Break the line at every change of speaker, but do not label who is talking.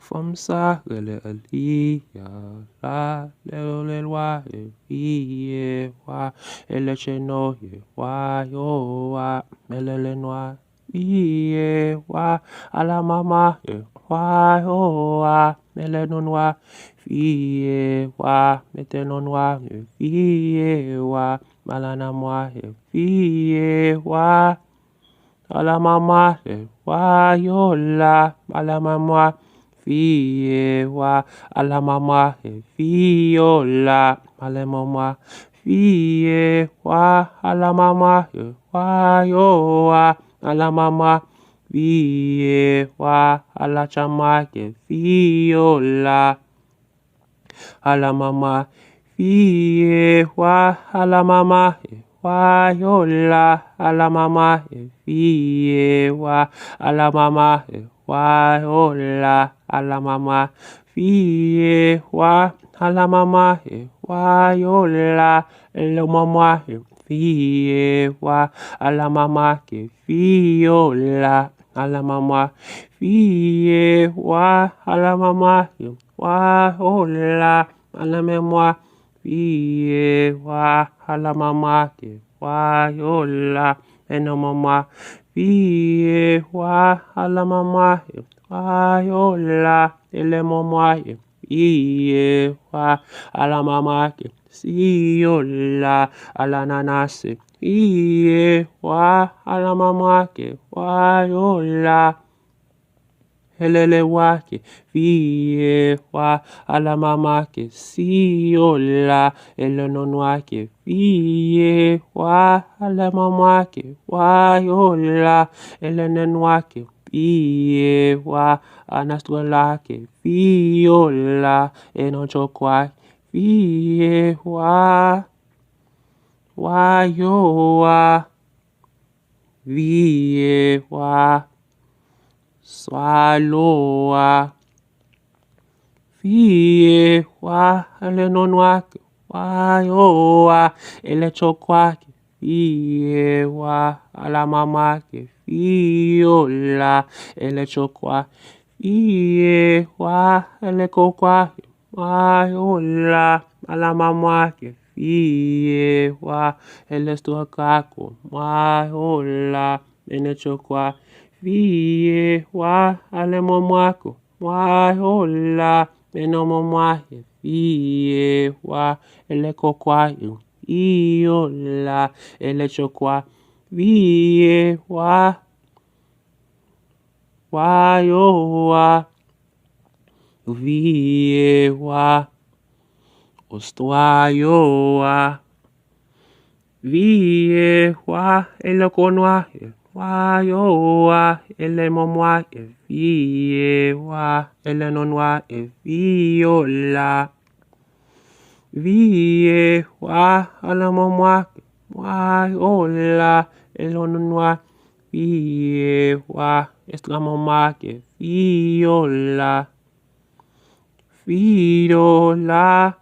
From sa le alia la le wa e wa ele cheno ye wa yo wa le noa e wa ala mama e wa yo wa mele non wa e wa mete non wa e wa malana moi e wa ala mama e wa yo la ala mama Fie wa ala mama fiola ala mama fie wa ala mama wa yo wa ala mama fie wa ala chama fiola ala mama fie wa ala mama wa yo la ala mama fie wa ala mama wa hola ala mama fie wa ala mama wa yola el mama fie wa ala mama que fiola ala mama fie wa ala mama wa hola ala mama fie wa ala mama que wa yola eno mama fie wa ala mama wa yola ele mama fie wa ala mama que si yola ala nanase fie wa ala mama que wa yola Helele wake fie wa ala mama que si yola ele non wake fie wa ala mama que wa yola ele nen wake fie wa anastwala que fiola eno chokwa fie wa yoa vie wa swallow fie wa ele non wake wa yoa ele chokwake fie wa ala mama que fiola ele chokwa fie wa ele kokwa wa yola ala mama que fie wa ele stokako wa yola ele chokwa fie wa ale momwako wa yola eno momwake fie wa ele kokwa yola ele chokwa fie wa yoa fie wa ostwa yoa fie wa ele konwa wa yoa ele momwa fie wa ele nonwa fiola fie wa ala momwa wa yola ele nonwa fie wa estra momwa fiola fiola